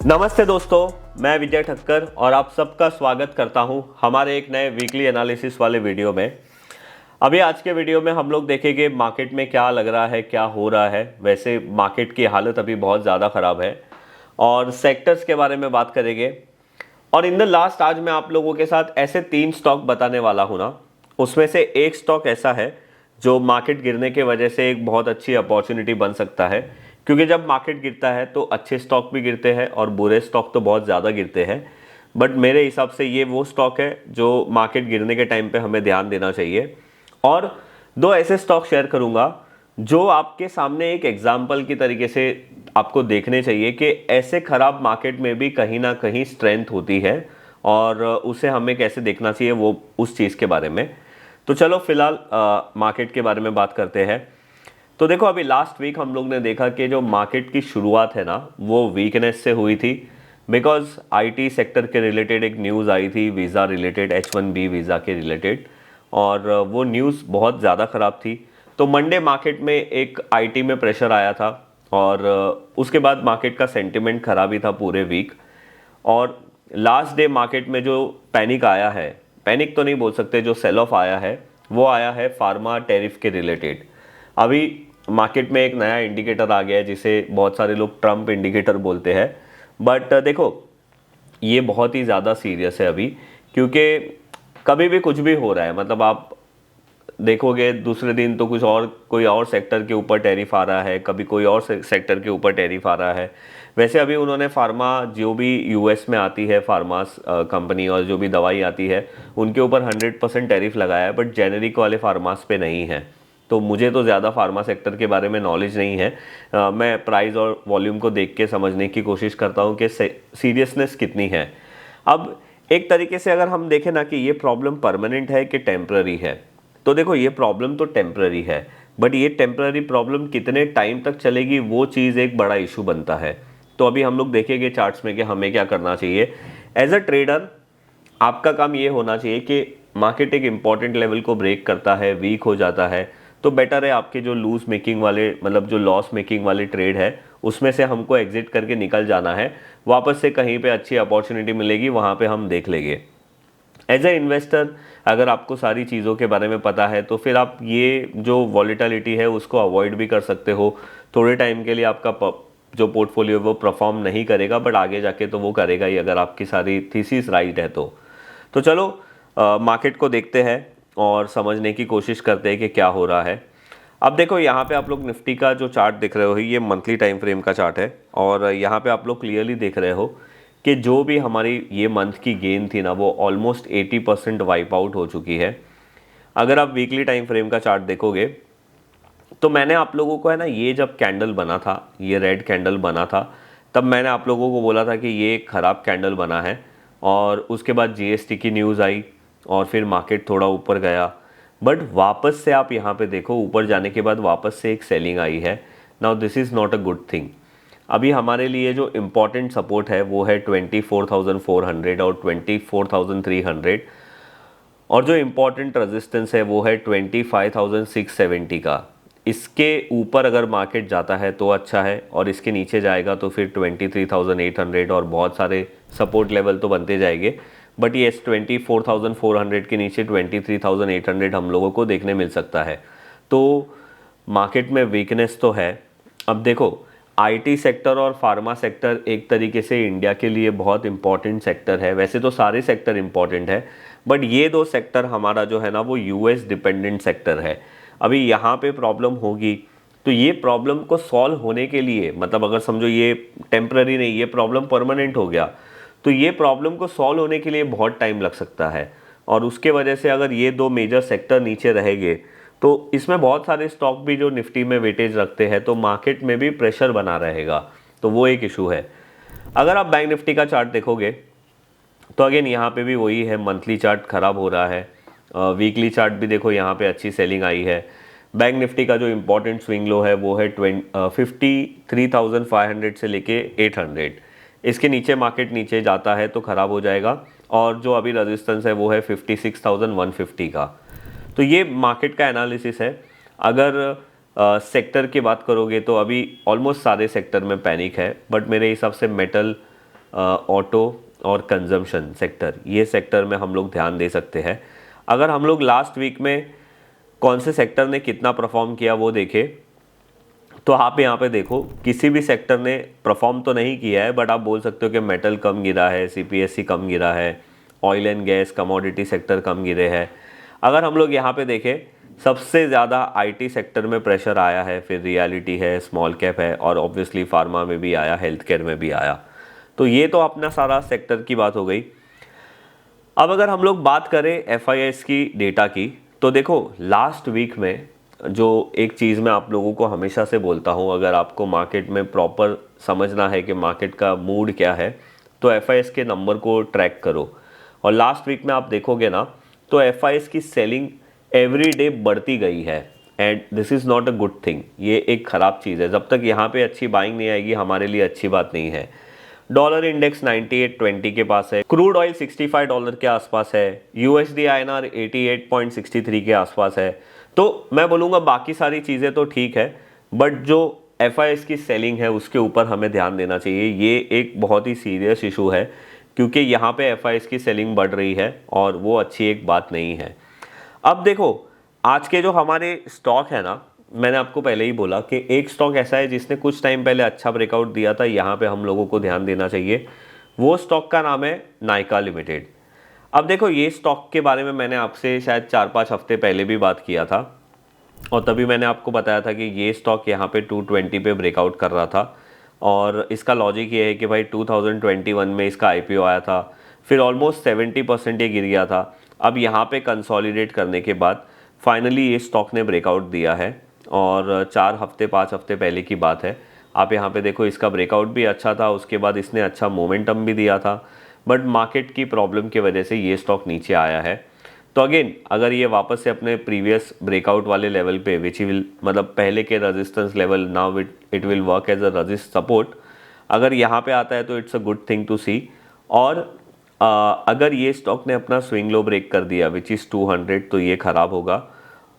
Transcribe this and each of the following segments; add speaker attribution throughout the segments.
Speaker 1: नमस्ते दोस्तों, मैं विजय ठक्कर और आप सबका स्वागत करता हूं हमारे एक नए वीकली एनालिसिस वाले वीडियो में। अभी आज के वीडियो में हम लोग देखेंगे मार्केट में क्या लग रहा है, क्या हो रहा है। वैसे मार्केट की हालत अभी बहुत ज़्यादा ख़राब है और सेक्टर्स के बारे में बात करेंगे। और इन द लास्ट आज मैं आप लोगों के साथ ऐसे 3 स्टॉक बताने वाला हूँ ना, उसमें से एक स्टॉक ऐसा है जो मार्केट गिरने के वजह से एक बहुत अच्छी अपॉर्चुनिटी बन सकता है, क्योंकि जब मार्केट गिरता है तो अच्छे स्टॉक भी गिरते हैं और बुरे स्टॉक तो बहुत ज़्यादा गिरते हैं। बट मेरे हिसाब से ये वो स्टॉक है जो मार्केट गिरने के टाइम पे हमें ध्यान देना चाहिए। और 2 ऐसे स्टॉक शेयर करूंगा जो आपके सामने एक एग्जाम्पल की तरीके से आपको देखने चाहिए कि ऐसे खराब मार्केट में भी कहीं ना कहीं स्ट्रेंथ होती है और उसे हमें कैसे देखना चाहिए, वो उस चीज़ के बारे में। तो चलो फिलहाल मार्केट के बारे में बात करते हैं। तो देखो, अभी लास्ट वीक हम लोग ने देखा कि जो मार्केट की शुरुआत है ना, वो वीकनेस से हुई थी। बिकॉज आईटी सेक्टर के रिलेटेड एक न्यूज़ आई थी, वीज़ा रिलेटेड, H1B वीज़ा के रिलेटेड, और वो न्यूज़ बहुत ज़्यादा ख़राब थी। तो मंडे मार्केट में एक आईटी में प्रेशर आया था और उसके बाद मार्केट का सेंटिमेंट ख़राब ही था पूरे वीक। और लास्ट डे मार्केट में जो पैनिक आया है, पैनिक तो नहीं बोल सकते, जो सेल ऑफ आया है वो आया है फार्मा टैरिफ के रिलेटेड। अभी मार्केट में एक नया इंडिकेटर आ गया है जिसे बहुत सारे लोग ट्रम्प इंडिकेटर बोलते हैं। बट देखो, ये बहुत ही ज़्यादा सीरियस है अभी, क्योंकि कभी भी कुछ भी हो रहा है। मतलब आप देखोगे दूसरे दिन तो कुछ और, कोई और सेक्टर के ऊपर टैरिफ आ रहा है, कभी कोई और सेक्टर के ऊपर टैरिफ आ रहा है। वैसे अभी उन्होंने फार्मा, जो भी यूएस में आती है फार्मास कंपनी और जो भी दवाई आती है, उनके ऊपर 100% टैरिफ लगाया है, बट जेनेरिक वाले फार्मास पे नहीं है। तो मुझे तो ज़्यादा फार्मा सेक्टर के बारे में नॉलेज नहीं है। मैं प्राइस और वॉल्यूम को देख के समझने की कोशिश करता हूँ कि सीरियसनेस कितनी है। अब एक तरीके से अगर हम देखें ना कि ये प्रॉब्लम परमानेंट है कि टेम्प्ररी है, तो देखो ये प्रॉब्लम तो टेम्प्ररी है, बट ये टेम्प्ररी प्रॉब्लम कितने टाइम तक चलेगी वो चीज़ एक बड़ा इशू बनता है। तो अभी हम लोग देखेंगे चार्ट्स में कि हमें क्या करना चाहिए। एज अ ट्रेडर आपका काम ये होना चाहिए कि मार्केट एक इंपॉर्टेंट लेवल को ब्रेक करता है, वीक हो जाता है, तो बेटर है आपके जो लूज मेकिंग वाले, मतलब जो लॉस मेकिंग वाले ट्रेड है, उसमें से हमको एग्जिट करके निकल जाना है। वापस से कहीं पे अच्छी अपॉर्चुनिटी मिलेगी, वहाँ पे हम देख लेंगे। एज ए इन्वेस्टर अगर आपको सारी चीज़ों के बारे में पता है तो फिर आप ये जो वॉलेटिलिटी है उसको अवॉइड भी कर सकते हो। थोड़े टाइम के लिए आपका जो पोर्टफोलियो वो परफॉर्म नहीं करेगा, बट आगे जाके तो वो करेगा ही, अगर आपकी सारी थीसिस राइट है तो चलो मार्केट को देखते हैं और समझने की कोशिश करते हैं कि क्या हो रहा है। अब देखो, यहाँ पे आप लोग निफ्टी का जो चार्ट दिख रहे हो, ये मंथली टाइम फ्रेम का चार्ट है और यहाँ पे आप लोग क्लियरली देख रहे हो कि जो भी हमारी ये मंथ की गेन थी ना, वो ऑलमोस्ट 80% वाइप आउट हो चुकी है। अगर आप वीकली टाइम फ्रेम का चार्ट देखोगे तो मैंने आप लोगों को है ना, ये जब कैंडल बना था, ये रेड कैंडल बना था, तब मैंने आप लोगों को बोला था कि ये एक ख़राब कैंडल बना है। और उसके बाद जीएसटी की न्यूज़ आई और फिर मार्केट थोड़ा ऊपर गया, बट वापस से आप यहाँ पे देखो, ऊपर जाने के बाद वापस से एक सेलिंग आई है। Now this is not a good thing. अभी हमारे लिए जो इम्पॉर्टेंट सपोर्ट है वो है 24,400 और 24,300, और जो इम्पॉर्टेंट रेजिस्टेंस है वो है 25,670 का। इसके ऊपर अगर मार्केट जाता है तो अच्छा है, और इसके नीचे जाएगा तो फिर 23,800 और बहुत सारे सपोर्ट लेवल तो बनते जाएंगे। बट ये 24,400 के नीचे 23,800 हम लोगों को देखने मिल सकता है। तो मार्केट में वीकनेस तो है। अब देखो, आईटी सेक्टर और फार्मा सेक्टर एक तरीके से इंडिया के लिए बहुत इंपॉर्टेंट सेक्टर है। वैसे तो सारे सेक्टर इंपॉर्टेंट है, बट ये 2 सेक्टर हमारा जो है ना, वो यूएस डिपेंडेंट सेक्टर है। अभी यहाँ पे प्रॉब्लम होगी तो ये प्रॉब्लम को सॉल्व होने के लिए, मतलब अगर समझो ये टेम्पररी नहीं, ये प्रॉब्लम परमानेंट हो गया, तो ये प्रॉब्लम को सॉल्व होने के लिए बहुत टाइम लग सकता है। और उसके वजह से अगर ये 2 मेजर सेक्टर नीचे रहेंगे तो इसमें बहुत सारे स्टॉक भी जो निफ्टी में वेटेज रखते हैं, तो मार्केट में भी प्रेशर बना रहेगा। तो वो एक इशू है। अगर आप बैंक निफ्टी का चार्ट देखोगे तो अगेन यहाँ पे भी वही है, मंथली चार्ट खराब हो रहा है। वीकली चार्ट भी देखो, यहाँ पे अच्छी सेलिंग आई है। बैंक निफ्टी का जो इम्पोर्टेंट स्विंग लो है वो है 53,500 से लेके 800। इसके नीचे मार्केट नीचे जाता है तो ख़राब हो जाएगा। और जो अभी रेजिस्टेंस है वो है 56,150 का। तो ये मार्केट का एनालिसिस है। अगर सेक्टर की बात करोगे तो अभी ऑलमोस्ट सारे सेक्टर में पैनिक है, बट मेरे हिसाब से मेटल ऑटो और कंजम्पशन सेक्टर, ये सेक्टर में हम लोग ध्यान दे सकते हैं। अगर हम लोग लास्ट वीक में कौन से सेक्टर ने कितना परफॉर्म किया वो देखें, तो आप यहाँ पे देखो किसी भी सेक्टर ने परफॉर्म तो नहीं किया है, बट आप बोल सकते हो कि मेटल कम गिरा है, सीपीएससी कम गिरा है, oil and gas commodity sector कम गिरे हैं। अगर हम लोग यहाँ पे देखें, सबसे ज़्यादा आईटी सेक्टर में प्रेशर आया है, फिर रियलिटी है, स्मॉल कैप है, और ऑब्वियसली फार्मा में भी आया, हेल्थ केयर में भी आया। तो ये तो अपना सारा सेक्टर की बात हो गई। अब अगर हम लोग बात करें एफआईआईस की डेटा की, तो देखो लास्ट वीक में जो एक चीज़ मैं आप लोगों को हमेशा से बोलता हूँ, अगर आपको मार्केट में प्रॉपर समझना है कि मार्केट का मूड क्या है, तो एफआईआईस के नंबर को ट्रैक करो। और लास्ट वीक में आप देखोगे ना, तो एफआईआईस की सेलिंग एवरी डे बढ़ती गई है, and this is not a good thing. ये एक ख़राब चीज़ है। जब तक यहाँ पे अच्छी बाइंग नहीं आएगी, हमारे लिए अच्छी बात नहीं है। डॉलर इंडेक्स 98.20 के पास है, क्रूड ऑयल $65 के आसपास है, यूएसडी आईएनआर 88.63 के आसपास है। तो मैं बोलूँगा बाकी सारी चीज़ें तो ठीक है, बट जो एफआईआईस की सेलिंग है उसके ऊपर हमें ध्यान देना चाहिए। ये एक बहुत ही सीरियस इशू है, क्योंकि यहाँ पे एफआईआईस की सेलिंग बढ़ रही है और वो अच्छी एक बात नहीं है। अब देखो आज के जो हमारे स्टॉक है ना, मैंने आपको पहले ही बोला कि एक स्टॉक ऐसा है जिसने कुछ टाइम पहले अच्छा ब्रेकआउट दिया था, यहाँ पे हम लोगों को ध्यान देना चाहिए। वो स्टॉक का नाम है नायका लिमिटेड। अब देखो ये स्टॉक के बारे में मैंने आपसे शायद 4-5 हफ्ते पहले भी बात किया था, और तभी मैंने आपको बताया था कि ये स्टॉक यहाँ पे 220 पे ब्रेकआउट कर रहा था। और इसका लॉजिक ये है कि भाई 2021 में इसका आईपीओ आया था, फिर ऑलमोस्ट 70% ये गिर गया था। अब यहाँ पे कंसोलिडेट करने के बाद फाइनली ये स्टॉक ने ब्रेकआउट दिया है, और 4-5 हफ्ते पहले की बात है। आप यहाँ पे देखो इसका ब्रेकआउट भी अच्छा था, उसके बाद इसने अच्छा मोमेंटम भी दिया था, बट मार्केट की प्रॉब्लम की वजह से ये स्टॉक नीचे आया है। तो अगेन अगर ये वापस से अपने प्रीवियस ब्रेकआउट वाले लेवल पे, विच विल मतलब पहले के resistance level, now it will work as a resist support, अगर यहाँ पे आता है तो it's a good thing to see. और अगर ये स्टॉक ने अपना स्विंग लो ब्रेक कर दिया विच इज़ 200, तो ये ख़राब होगा।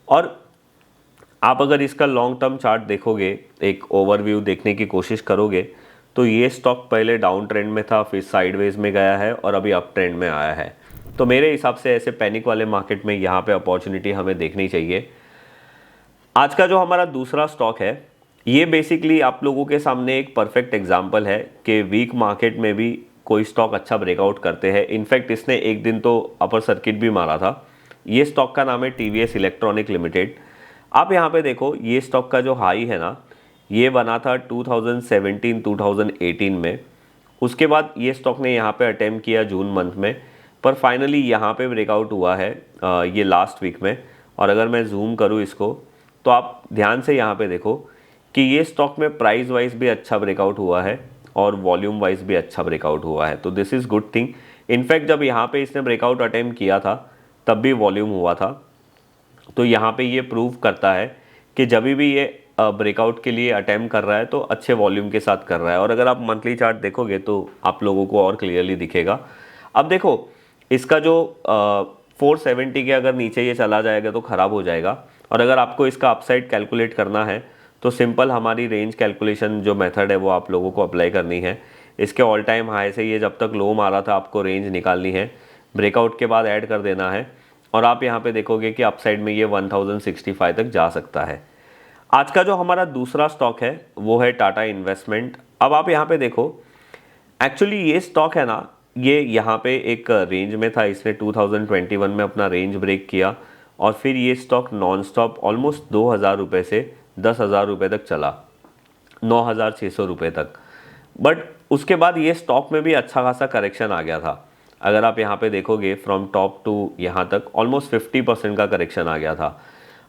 Speaker 1: और आप अगर इसका लॉन्ग टर्म चार्ट देखोगे, एक ओवरव्यू देखने की कोशिश करोगे, तो ये स्टॉक पहले डाउन ट्रेंड में था, फिर साइडवेज में गया है और अभी अप ट्रेंड में आया है। तो मेरे हिसाब से ऐसे पैनिक वाले मार्केट में यहाँ पे अपॉर्चुनिटी हमें देखनी चाहिए। आज का जो हमारा दूसरा स्टॉक है, ये बेसिकली आप लोगों के सामने एक परफेक्ट एग्जांपल है कि वीक मार्केट में भी कोई स्टॉक अच्छा ब्रेकआउट करते हैं। इनफैक्ट इसने एक दिन तो अपर सर्किट भी मारा था। ये स्टॉक का नाम है टीवीएस इलेक्ट्रॉनिक लिमिटेड। आप यहाँ पे देखो ये स्टॉक का जो हाई है ना, ये बना था 2017-2018 में। उसके बाद ये स्टॉक ने यहाँ पे अटेम्प्ट किया जून मंथ में, पर फाइनली यहाँ पे ब्रेकआउट हुआ है ये लास्ट वीक में। और अगर मैं जूम करूँ इसको, तो आप ध्यान से यहाँ पे देखो कि ये स्टॉक में प्राइस वाइज भी अच्छा ब्रेकआउट हुआ है और वॉल्यूम वाइज भी अच्छा ब्रेकआउट हुआ है। तो this is good thing. In fact जब यहाँ पे इसने ब्रेकआउट अटेम्प्ट किया था तब भी वॉल्यूम हुआ था। तो यहाँ पे ये प्रूव करता है कि जब भी ये ब्रेकआउट के लिए अटेम्प्ट कर रहा है तो अच्छे वॉल्यूम के साथ कर रहा है। और अगर आप मंथली चार्ट देखोगे तो आप लोगों को और क्लियरली दिखेगा। अब देखो इसका जो 470 के अगर नीचे ये चला जाएगा तो ख़राब हो जाएगा। और अगर आपको इसका अपसाइड कैलकुलेट करना है तो सिंपल हमारी रेंज कैलकुलेशन जो मेथड है वो आप लोगों को अप्लाई करनी है। इसके ऑल टाइम हाई से ये जब तक लो मारा था आपको रेंज निकालनी है, ब्रेकआउट के बाद ऐड कर देना है, और आप यहाँ पे देखोगे कि अपसाइड में ये 1065 तक जा सकता है। आज का जो हमारा दूसरा स्टॉक है वो है टाटा इन्वेस्टमेंट। अब आप यहाँ पे देखो एक्चुअली ये स्टॉक है ना, ये यहाँ पे एक रेंज में था, इसने 2021 में अपना रेंज ब्रेक किया और फिर ये स्टॉक नॉन स्टॉप ऑलमोस्ट 2000 रुपये से 10,000 रुपये तक चला, 9,600 रुपये तक। बट उसके बाद ये स्टॉक में भी अच्छा खासा करेक्शन आ गया था। अगर आप यहाँ पे देखोगे फ्रॉम टॉप टू यहाँ तक ऑलमोस्ट 50% का करेक्शन आ गया था।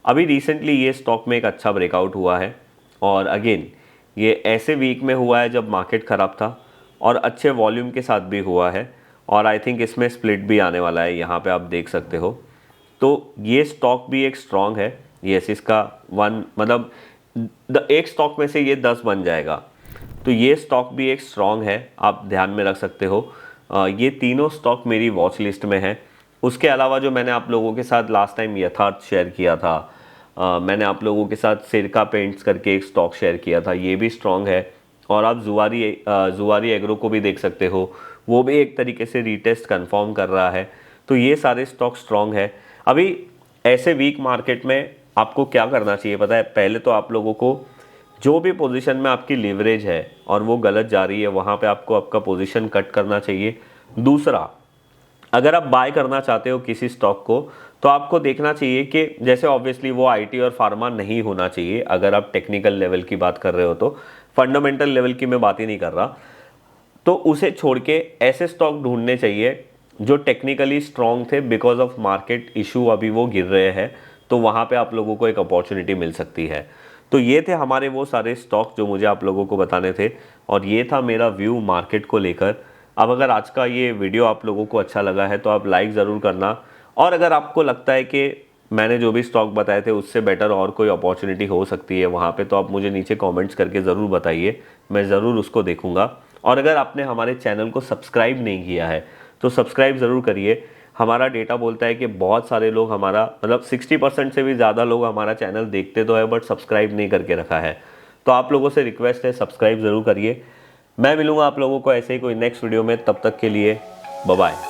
Speaker 1: अभी रिसेंटली ये स्टॉक में एक अच्छा ब्रेकआउट हुआ है, और अगेन ये ऐसे वीक में हुआ है जब मार्केट ख़राब था और अच्छे वॉल्यूम के साथ भी हुआ है, और आई थिंक इसमें स्प्लिट भी आने वाला है, यहाँ पे आप देख सकते हो। तो ये स्टॉक भी एक स्ट्रॉन्ग है। यस, इसका मतलब एक स्टॉक में से ये 10 बन जाएगा, तो ये स्टॉक भी एक स्ट्रॉन्ग है, आप ध्यान में रख सकते हो। ये तीनों स्टॉक मेरी वॉच लिस्ट में है। उसके अलावा जो मैंने आप लोगों के साथ लास्ट टाइम यथार्थ शेयर किया था, मैंने आप लोगों के साथ सिरका पेंट्स करके एक स्टॉक शेयर किया था, ये भी स्ट्रॉन्ग है। और आप जुआरी एग्रो को भी देख सकते हो, वो भी एक तरीके से रीटेस्ट कंफर्म कर रहा है। तो ये सारे स्टॉक स्ट्रॉन्ग है। अभी ऐसे वीक मार्केट में आपको क्या करना चाहिए पता है? पहले तो आप लोगों को जो भी पोजीशन में आपकी लीवरेज है और वो गलत जा रही है, वहाँ पे आपको आपका पोजीशन कट करना चाहिए। दूसरा, अगर आप बाय करना चाहते हो किसी स्टॉक को, तो आपको देखना चाहिए कि जैसे ऑब्वियसली वो आईटी और फार्मा नहीं होना चाहिए। अगर आप टेक्निकल लेवल की बात कर रहे हो तो, फंडामेंटल लेवल की मैं बात ही नहीं कर रहा, तो उसे छोड़ के ऐसे स्टॉक ढूंढने चाहिए जो टेक्निकली स्ट्रांग थे। बिकॉज ऑफ मार्केट इशू अभी वो गिर रहे हैं, तो वहाँ पे आप लोगों को एक अपॉर्चुनिटी मिल सकती है। तो ये थे हमारे वो सारे स्टॉक जो मुझे आप लोगों को बताने थे, और ये था मेरा व्यू मार्केट को लेकर। अब अगर आज का ये वीडियो आप लोगों को अच्छा लगा है तो आप लाइक ज़रूर करना, और अगर आपको लगता है कि मैंने जो भी स्टॉक बताए थे उससे बेटर और कोई अपॉर्चुनिटी हो सकती है वहाँ पे, तो आप मुझे नीचे कमेंट्स करके ज़रूर बताइए, मैं ज़रूर उसको देखूंगा। और अगर आपने हमारे चैनल को सब्सक्राइब नहीं किया है तो सब्सक्राइब ज़रूर करिए। हमारा डेटा बोलता है कि बहुत सारे लोग हमारा, मतलब 60% से भी ज़्यादा लोग हमारा चैनल देखते तो है बट सब्सक्राइब नहीं करके रखा है। तो आप लोगों से रिक्वेस्ट है, सब्सक्राइब ज़रूर करिए। मैं मिलूँगा आप लोगों को ऐसे ही कोई नेक्स्ट वीडियो में, तब तक के लिए बाय बाय।